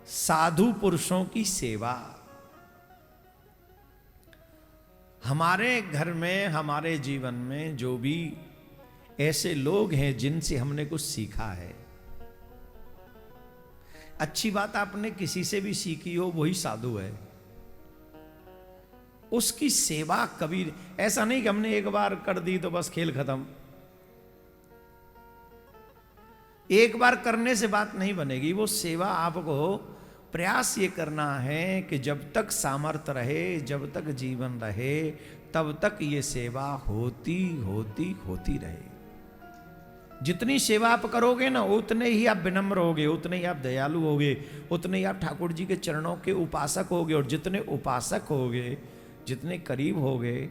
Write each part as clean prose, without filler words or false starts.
साधु पुरुषों की सेवा। हमारे घर में, हमारे जीवन में जो भी ऐसे लोग हैं जिनसे हमने कुछ सीखा है, अच्छी बात आपने किसी से भी सीखी हो, वही साधु है। उसकी सेवा कभी, ऐसा नहीं कि हमने एक बार कर दी तो बस खेल खत्म। एक बार करने से बात नहीं बनेगी। वो सेवा आपको प्रयास ये करना है कि जब तक सामर्थ्य रहे, जब तक जीवन रहे, तब तक ये सेवा होती होती होती रहे। जितनी सेवा आप करोगे ना, उतने ही आप विनम्र होगे, उतने ही आप दयालु होगे, उतने ही आप ठाकुर जी के चरणों के उपासक होगे। और जितने उपासक होगे, जितने करीब होगे,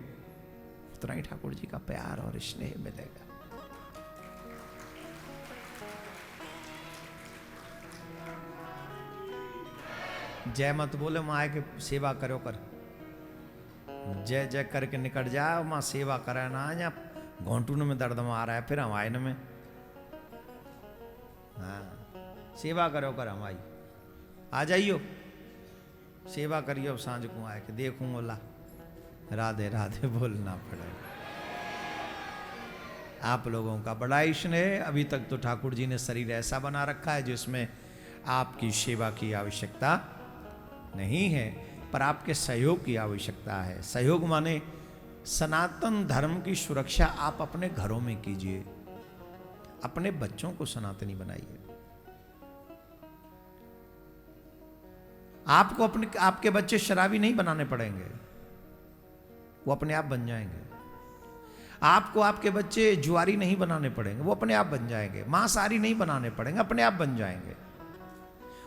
उतना ही ठाकुर जी का प्यार और स्नेह मिलेगा। जय मत बोले माँ के सेवा करो कर, जय जय करके निकट जाए माँ सेवा करे ना, या घोंटून में दर्द में आ रहा है फिर हम आए न में। हाँ, सेवा करो कर हमारी, आ जाइयो सेवा करियो, सांझ को आए के देखूंगा ला राधे राधे बोलना पड़ेगा। आप लोगों का बड़ा स्नेह। अभी तक तो ठाकुर जी ने शरीर ऐसा बना रखा है जिसमें आपकी सेवा की आवश्यकता नहीं है, पर आपके सहयोग की आवश्यकता है। सहयोग माने सनातन धर्म की सुरक्षा आप अपने घरों में कीजिए, अपने बच्चों को सनातनी बनाइए। आपको अपने, आपके बच्चे शराबी नहीं बनाने पड़ेंगे, वो अपने आप बन जाएंगे। आपको आपके बच्चे जुआरी नहीं बनाने पड़ेंगे, वो अपने आप बन जाएंगे। मांसाहारी नहीं बनाने पड़ेंगे, अपने आप बन जाएंगे।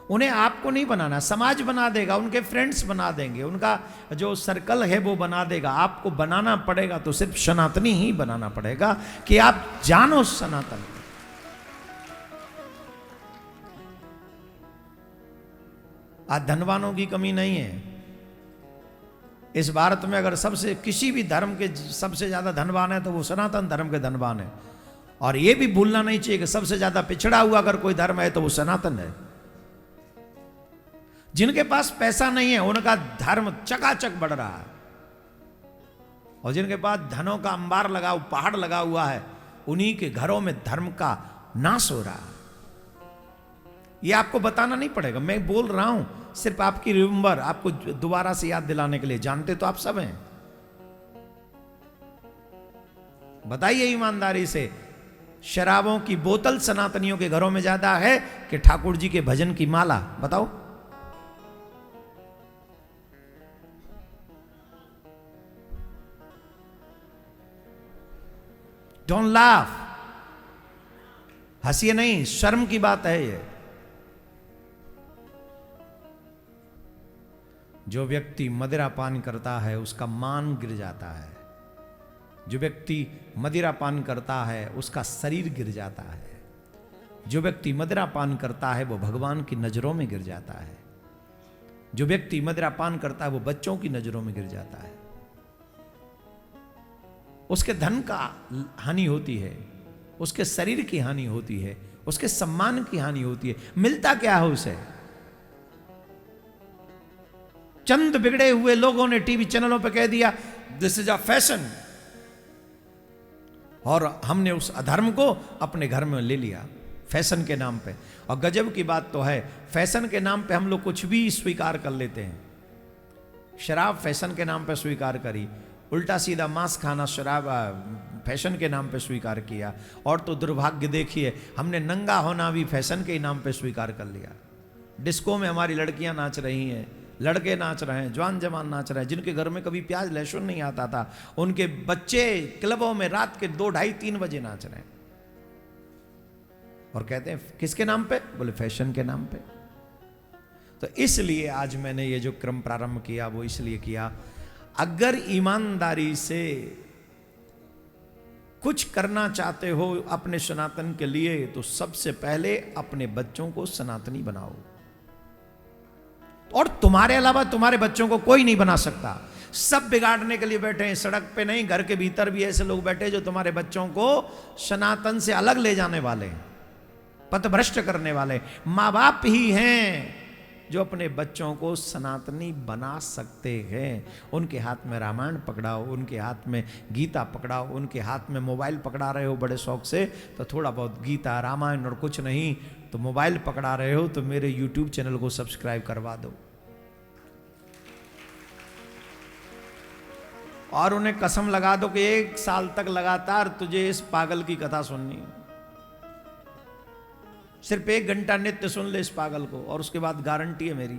उन्हें आपको नहीं बनाना, समाज बना देगा, उनके फ्रेंड्स बना देंगे, उनका जो सर्कल है वो बना देगा। आपको बनाना पड़ेगा तो सिर्फ सनातनी ही बनाना पड़ेगा कि आप जानो सनातन। आज धनवानों की कमी नहीं है इस भारत में। अगर सबसे किसी भी धर्म के सबसे ज्यादा धनवान है तो वो सनातन धर्म के धनवान है। और ये भी भूलना नहीं चाहिए कि सबसे ज्यादा पिछड़ा हुआ अगर कोई धर्म है तो वो सनातन है। जिनके पास पैसा नहीं है उनका धर्म चकाचक बढ़ रहा है, और जिनके पास धनों का अंबार लगा, पहाड़ लगा हुआ है, उन्हीं के घरों में धर्म का नाश हो रहा है। ये आपको बताना नहीं पड़ेगा, मैं बोल रहा हूं सिर्फ आपकी रिमेंबर, आपको दोबारा से याद दिलाने के लिए। जानते तो आप सब हैं। बताइए ईमानदारी से, शराबों की बोतल सनातनियों के घरों में ज्यादा है कि ठाकुर जी के भजन की माला? बताओ। डोंट लाफ, हंसिए नहीं, शर्म की बात है ये। जो व्यक्ति मदिरा पान करता है उसका मान गिर जाता है। जो व्यक्ति मदिरा पान करता है उसका शरीर गिर जाता है। जो व्यक्ति मदिरा पान करता है वो भगवान की नजरों में गिर जाता है। जो व्यक्ति मदिरा पान करता है वो बच्चों की नजरों में गिर जाता है। उसके धन का हानि होती है, उसके शरीर की हानि होती है, उसके सम्मान की हानि होती है। मिलता क्या है उसे? चंद बिगड़े हुए लोगों ने टीवी चैनलों पर कह दिया दिस इज अ फैशन, और हमने उस अधर्म को अपने घर में ले लिया फैशन के नाम पे। और गजब की बात तो है, फैशन के नाम पे हम लोग कुछ भी स्वीकार कर लेते हैं। शराब फैशन के नाम पे स्वीकार करी, उल्टा सीधा मांस खाना शराब फैशन के नाम पे स्वीकार किया। और तो दुर्भाग्य देखिए, हमने नंगा होना भी फैशन के नाम पे स्वीकार कर लिया। डिस्को में हमारी लड़कियां नाच रही हैं, लड़के नाच रहे हैं, जवान जवान नाच रहे हैं। जिनके घर में कभी प्याज लहसुन नहीं आता था, उनके बच्चे क्लबों में रात के 2, ढाई, 3 बजे नाच रहे हैं। और कहते हैं किसके नाम पे? बोले फैशन के नाम पे। तो इसलिए आज मैंने ये जो क्रम प्रारंभ किया वो इसलिए किया, अगर ईमानदारी से कुछ करना चाहते हो अपने सनातन के लिए, तो सबसे पहले अपने बच्चों को सनातनी बनाओ। और तुम्हारे अलावा तुम्हारे बच्चों को कोई नहीं बना सकता। सब बिगाड़ने के लिए बैठे हैं, सड़क पे नहीं, घर के भीतर भी ऐसे लोग बैठे जो तुम्हारे बच्चों को सनातन से अलग ले जाने वाले हैं, पथभ्रष्ट करने वाले। माँ बाप ही हैं जो अपने बच्चों को सनातनी बना सकते हैं। उनके हाथ में रामायण पकड़ाओ, उनके हाथ में गीता पकड़ाओ, उनके हाथ में मोबाइल पकड़ा रहे हो बड़े शौक से तो थोड़ा बहुत गीता रामायण और कुछ नहीं तो मोबाइल पकड़ा रहे हो तो मेरे YouTube चैनल को सब्सक्राइब करवा दो और उन्हें कसम लगा दो कि 1 साल तक लगातार तुझे इस पागल की कथा सुननी। सिर्फ 1 घंटा नित्य सुन ले इस पागल को और उसके बाद गारंटी है मेरी,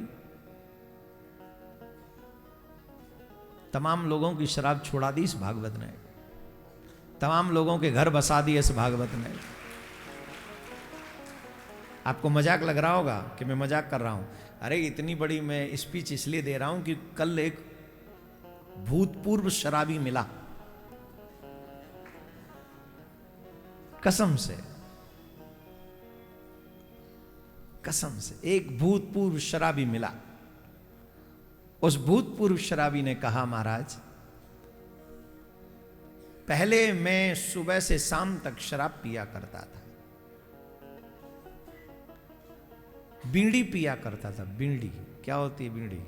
तमाम लोगों की शराब छोड़ा दी इस भागवत ने, तमाम लोगों के घर बसा दिए इस भागवत ने। आपको मजाक लग रहा होगा कि मैं मजाक कर रहा हूं। अरे इतनी बड़ी मैं स्पीच इसलिए दे रहा हूं कि कल एक भूतपूर्व शराबी मिला, कसम से एक भूतपूर्व शराबी मिला। उस भूतपूर्व शराबी ने कहा, महाराज पहले मैं सुबह से शाम तक शराब पिया करता था, बीड़ी पिया करता था। बीड़ी क्या होती है? बीड़ी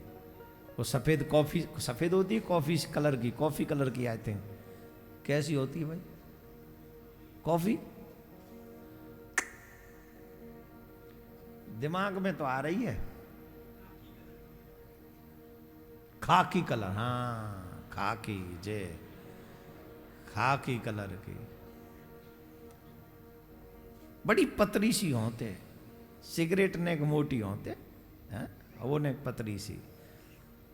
वो सफेद कॉफी, सफेद होती है कॉफी कलर की, कॉफी कलर की आई थिंक। कैसी होती है भाई कॉफी? दिमाग में तो आ रही है खाकी कलर, हाँ खाकी, जे खाकी कलर की, बड़ी पतली सी होते, सिगरेट ने एक मोटी होते हैं, वो ने एक पतली सी,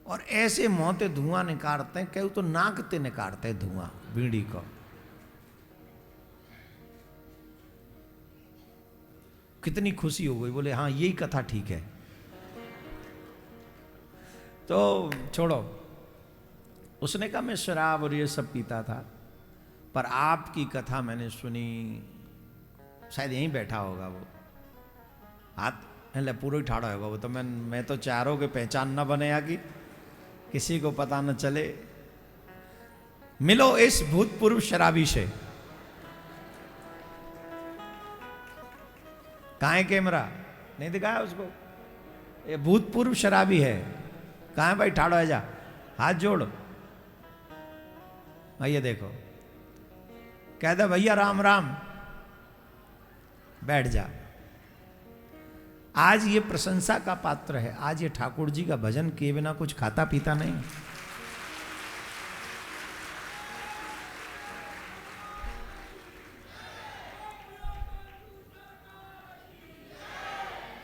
और ऐसे मोहते धुआं निकालते हैं, कई तो नाकते निकालते हैं धुआं बीड़ी को। कितनी खुशी हो गई, बोले हाँ यही कथा ठीक है। तो छोड़ो, उसने कहा मैं शराब और ये सब पीता था, पर आपकी कथा मैंने सुनी, शायद यहीं बैठा होगा वो, हाथ ले पूरा ही ठाड़ा होगा वो, तो मैं तो चाह रहा हूं कि पहचान न बने या कि किसी को पता न चले। मिलो इस भूतपूर्व शराबी से। कहाँ है कैमरा? नहीं दिखाया उसको? ये भूतपूर्व शराबी है। कहाँ है भाई? ठाड़ो है जा, हाथ जोड़। ये देखो, कह दे भैया राम राम, बैठ जा। आज ये प्रशंसा का पात्र है, आज ये ठाकुर जी का भजन किए बिना कुछ खाता पीता नहीं।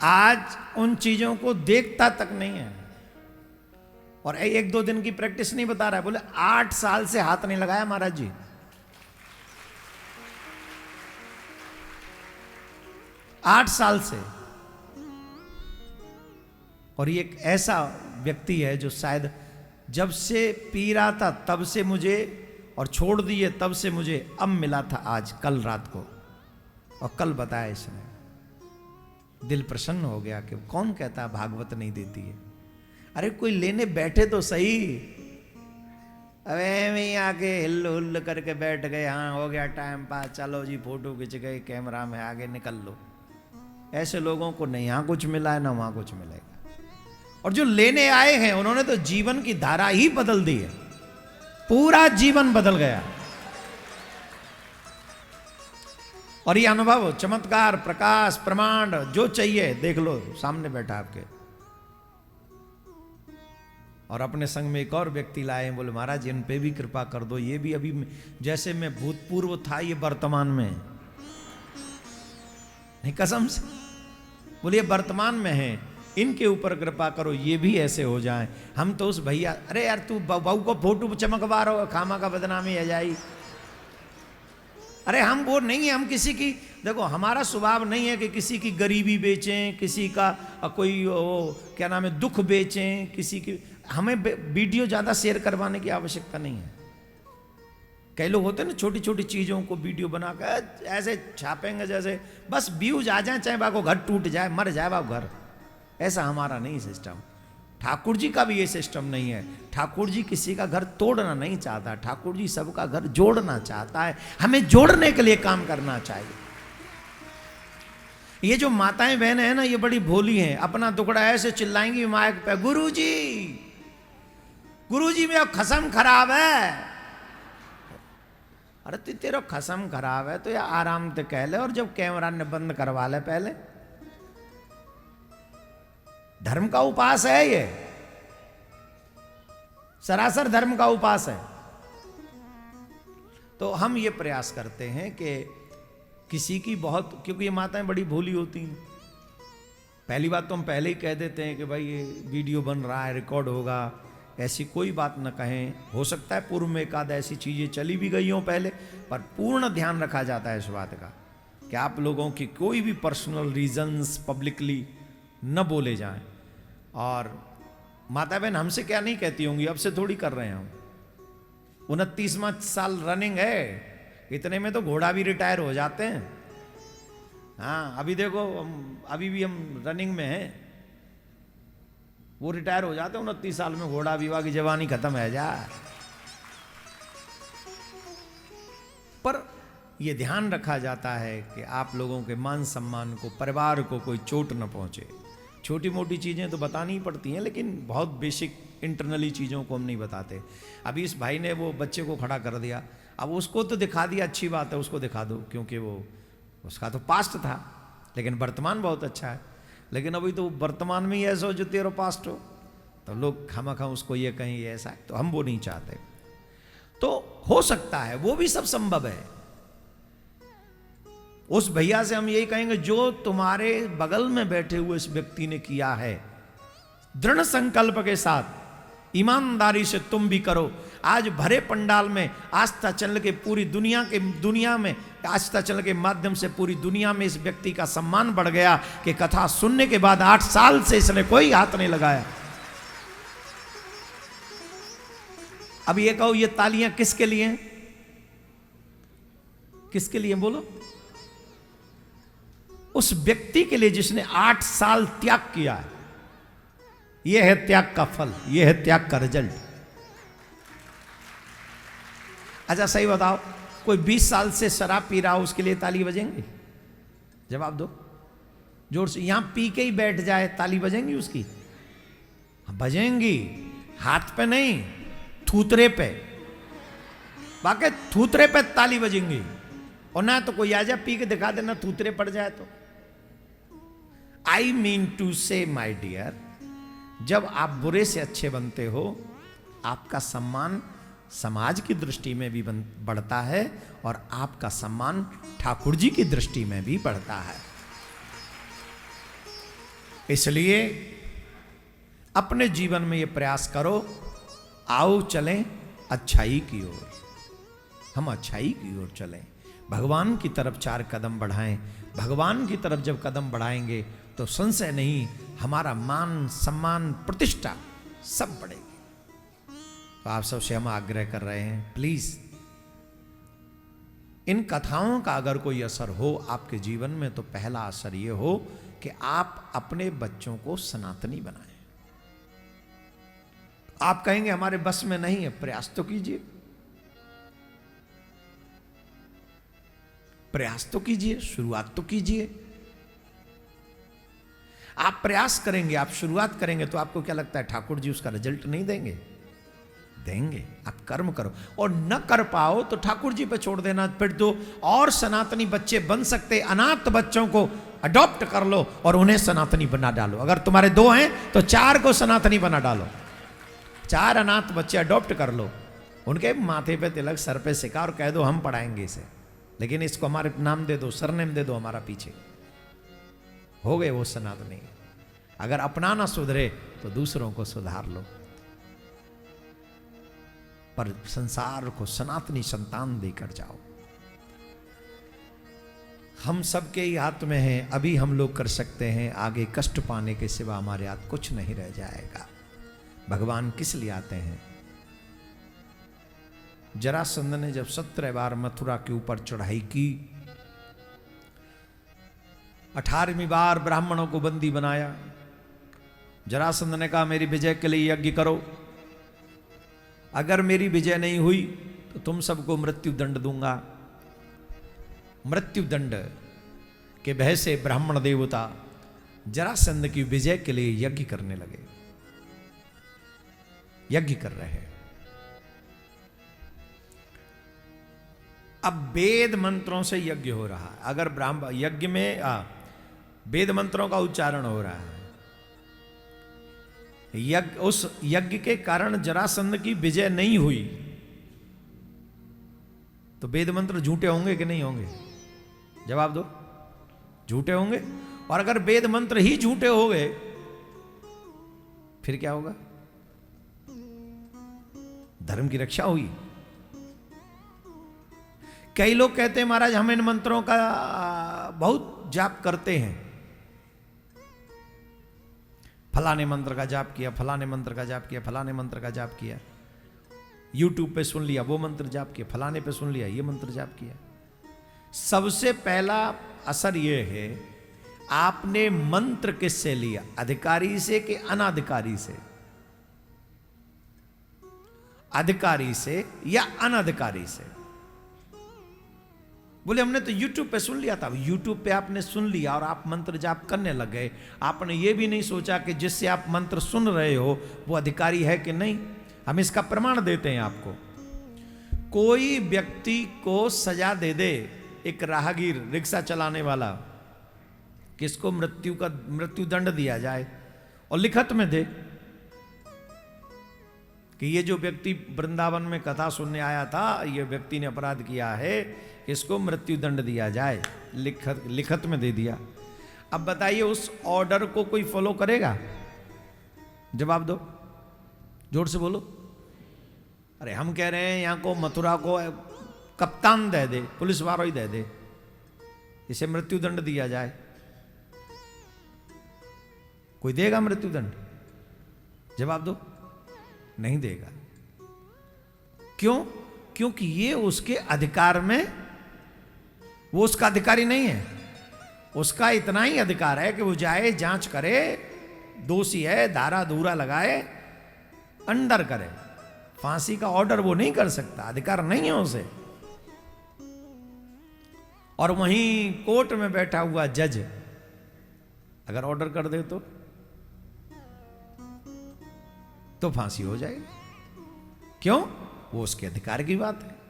आज उन चीजों को देखता तक नहीं है। और 1-2 दिन की प्रैक्टिस नहीं बता रहा है, बोले 8 साल से हाथ नहीं लगाया महाराज जी। 8 साल से। और ये एक ऐसा व्यक्ति है जो शायद जब से पी रहा था तब से मुझे, और छोड़ दिए तब से मुझे, अब मिला था आज कल रात को, और कल बताया इसने। दिल प्रसन्न हो गया कि कौन कहता है भागवत नहीं देती है। अरे कोई लेने बैठे तो सही। अबे मैं आके हिल हुल करके बैठ गए, हाँ हो गया टाइम पास, चलो जी फोटो खिंच गए, कैमरा में आगे निकल लो। ऐसे लोगों को नहीं यहाँ कुछ मिला है ना वहां कुछ मिलेगा। और जो लेने आए हैं उन्होंने तो जीवन की धारा ही बदल दी है, पूरा जीवन बदल गया। और ये अनुभव, चमत्कार, प्रकाश, प्रमाण जो चाहिए देख लो, सामने बैठा आपके। और अपने संग में एक और व्यक्ति लाए, बोले महाराज इन पे भी कृपा कर दो, ये भी अभी जैसे मैं भूतपूर्व था ये वर्तमान में नहीं, कसम से बोले ये वर्तमान में है, इनके ऊपर कृपा करो, ये भी ऐसे हो जाएं। हम तो उस भैया, अरे यार तू बहू को फोटो चमकवा रहा हो, खामा का बदनामी आ जाए। अरे हम वो नहीं है, हम किसी की, देखो हमारा स्वभाव नहीं है कि किसी की गरीबी बेचें, किसी का कोई वो क्या नाम है दुख बेचें, किसी की, हमें वीडियो ज़्यादा शेयर करवाने की आवश्यकता नहीं है। कई लोग होते हैं ना छोटी छोटी चीज़ों को वीडियो बनाकर ऐसे छापेंगे जैसे बस व्यूज आ जाए, चाहे बाको घर टूट जाए, मर जाए बाको घर। ऐसा हमारा नहीं सिस्टम। ठाकुर जी का भी ये सिस्टम नहीं है। ठाकुर जी किसी का घर तोड़ना नहीं चाहता, ठाकुर जी सबका घर जोड़ना चाहता है। हमें जोड़ने के लिए काम करना चाहिए। ये जो माताएं बहनें हैं ना, ये बड़ी भोली हैं, अपना दुखड़ा ऐसे चिल्लाएंगी माइक पे, गुरुजी गुरुजी मेरा खसम खराब है। अरे तो तेरा खसम खराब है तो या आराम से कह ले, और जब कैमरा ने बंद करवा ले पहले। धर्म का उपास है ये, सरासर धर्म का उपास है। तो हम ये प्रयास करते हैं कि किसी की बहुत, क्योंकि ये माताएं बड़ी भोली होती हैं, पहली बात तो हम पहले ही कह देते हैं कि भाई ये वीडियो बन रहा है, रिकॉर्ड होगा, ऐसी कोई बात न कहें। हो सकता है पूर्व में एक आध ऐसी चीजें चली भी गई हों पहले, पर पूर्ण ध्यान रखा जाता है इस बात का कि आप लोगों की कोई भी पर्सनल रीजंस पब्लिकली न बोले जाएं। और माता बहन हमसे क्या नहीं कहती होंगी, अब से थोड़ी कर रहे हैं हम, 29वां साल रनिंग है, इतने में तो घोड़ा भी रिटायर हो जाते हैं। हाँ अभी देखो अभी भी हम रनिंग में हैं, वो रिटायर हो जाते हैं 29 साल में, घोड़ा विवाह की जवानी खत्म है जा। पर यह ध्यान रखा जाता है कि आप लोगों के मान सम्मान को, परिवार को कोई चोट न पहुंचे। छोटी मोटी चीजें तो बतानी ही पड़ती हैं, लेकिन बहुत बेसिक इंटरनली चीजों को हम नहीं बताते। अभी इस भाई ने वो बच्चे को खड़ा कर दिया, अब उसको तो दिखा दिया, अच्छी बात है, उसको दिखा दो, क्योंकि वो उसका तो पास्ट था, लेकिन वर्तमान बहुत अच्छा है। लेकिन अभी तो वर्तमान में ही ऐसा हो जो तेरा पास्ट हो, तो लोग खामखा उसको ये कहें ये ऐसा है, तो हम वो नहीं चाहते। तो हो सकता है वो भी सब संभव है। उस भैया से हम यही कहेंगे, जो तुम्हारे बगल में बैठे हुए इस व्यक्ति ने किया है, दृढ़ संकल्प के साथ ईमानदारी से तुम भी करो। आज भरे पंडाल में आस्था चैनल के पूरी दुनिया में आस्था चैनल के माध्यम से पूरी दुनिया में इस व्यक्ति का सम्मान बढ़ गया कि कथा सुनने के बाद 8 साल से इसने कोई हाथ नहीं लगाया। अब ये कहो, ये तालियां किसके लिए हैं? किसके लिए बोलो? उस व्यक्ति के लिए जिसने 8 साल त्याग किया है। यह है त्याग का फल, यह है त्याग का रिजल्ट। अच्छा सही बताओ, कोई 20 साल से शराब पी रहा हो, उसके लिए ताली बजेंगे? जवाब दो जोर से। यहां पी के ही बैठ जाए, ताली बजेंगी उसकी? बजेंगी, हाथ पे नहीं, थूतरे पे। बाकी थूतरे पे ताली बजेंगी, और ना तो कोई आ जाए पी के दिखा देना, थूतरे पड़ जाए तो। आई मीन टू से माई डियर, जब आप बुरे से अच्छे बनते हो, आपका सम्मान समाज की दृष्टि में भी बढ़ता है, और आपका सम्मान ठाकुर जी की दृष्टि में भी बढ़ता है। इसलिए अपने जीवन में यह प्रयास करो, आओ चलें अच्छाई की ओर, हम अच्छाई की ओर चलें, भगवान की तरफ 4 कदम बढ़ाएं। भगवान की तरफ जब कदम बढ़ाएंगे तो संशय नहीं, हमारा मान सम्मान प्रतिष्ठा सब बढ़ेगी। तो आप सबसे हम आग्रह कर रहे हैं, प्लीज इन कथाओं का अगर कोई असर हो आपके जीवन में, तो पहला असर यह हो कि आप अपने बच्चों को सनातनी बनाएं। आप कहेंगे हमारे बस में नहीं है, प्रयास तो कीजिए, प्रयास तो कीजिए, शुरुआत तो कीजिए। आप प्रयास करेंगे, आप शुरुआत करेंगे, तो आपको क्या लगता है ठाकुर जी उसका रिजल्ट नहीं देंगे? देंगे। आप कर्म करो, और न कर पाओ तो ठाकुर जी पे छोड़ देना। फिर दो और सनातनी बच्चे बन सकते, अनाथ बच्चों को अडॉप्ट कर लो और उन्हें सनातनी बना डालो। अगर तुम्हारे 2 हैं तो 4 को सनातनी बना डालो। 4 अनाथ बच्चे अडॉप्ट कर लो, उनके माथे पे तिलक, सर पे सिक्का, और कह दो हम पढ़ाएंगे इसे, लेकिन इसको हमारे नाम दे दो, सरनेम दे दो हमारा पीछे। हो गए वो सनातनी। अगर अपना ना सुधरे तो दूसरों को सुधार लो, पर संसार को सनातनी संतान देकर जाओ। हम सबके ही हाथ में है, अभी हम लोग कर सकते हैं, आगे कष्ट पाने के सिवा हमारे हाथ कुछ नहीं रह जाएगा। भगवान किस लिए आते हैं? जरासंध ने जब 17 बार मथुरा के ऊपर चढ़ाई की, 18वीं बार ब्राह्मणों को बंदी बनाया, जरासंध ने कहा मेरी विजय के लिए यज्ञ करो, अगर मेरी विजय नहीं हुई तो तुम सबको मृत्यु दंड दूंगा। मृत्यु दंड के भय से ब्राह्मण देवता जरासंध की विजय के लिए यज्ञ करने लगे। यज्ञ कर रहे हैं। अब वेद मंत्रों से यज्ञ हो रहा है। अगर ब्राह्मण यज्ञ में वेद मंत्रों का उच्चारण हो रहा है, यज्ञ, उस यज्ञ के कारण जरासंध की विजय नहीं हुई, तो वेद मंत्र झूठे होंगे कि नहीं होंगे? जवाब दो। झूठे होंगे। और अगर वेद मंत्र ही झूठे हो गए फिर क्या होगा? धर्म की रक्षा हुई। कई लोग कहते हैं महाराज हम इन मंत्रों का बहुत जाप करते हैं, फलाने मंत्र का जाप किया, फलाने मंत्र का जाप किया, फलाने मंत्र का जाप किया, यूट्यूब पे सुन लिया वो मंत्र जाप किया, फलाने पे सुन लिया ये मंत्र जाप किया। सबसे पहला असर यह है आपने मंत्र किससे लिया, अधिकारी से कि अनाधिकारी से? अधिकारी से या अनाधिकारी से? बोले हमने तो यूट्यूब पे सुन लिया था। यूट्यूब पे आपने सुन लिया और आप मंत्र जाप करने लग गए, आपने ये भी नहीं सोचा कि जिससे आप मंत्र सुन रहे हो वो अधिकारी है कि नहीं। हम इसका प्रमाण देते हैं आपको। कोई व्यक्ति को सजा दे दे, एक राहगीर रिक्शा चलाने वाला, किसको मृत्यु दंड दिया जाए और लिखत में दे कि ये जो व्यक्ति वृंदावन में कथा सुनने आया था, ये व्यक्ति ने अपराध किया है, इसको मृत्यु दंड दिया जाए, लिखत में दे दिया। अब बताइए उस ऑर्डर को कोई फॉलो करेगा? जवाब दो, जोर से बोलो। अरे हम कह रहे हैं यहां को मथुरा को कप्तान दे दे, पुलिस वालों ही दे दे, इसे मृत्यु दंड दिया जाए। कोई देगा मृत्यु दंड? जवाब दो, नहीं देगा। क्यों? क्योंकि ये उसके अधिकार में, वो उसका अधिकारी नहीं है। उसका इतना ही अधिकार है कि वो जाए, जांच करे, दोषी है, धारा धूरा लगाए, अंडर करे। फांसी का ऑर्डर वो नहीं कर सकता, अधिकार नहीं है उसे। और वहीं कोर्ट में बैठा हुआ जज अगर ऑर्डर कर दे तो फांसी हो जाएगी। क्यों? वो उसके अधिकार की बात है।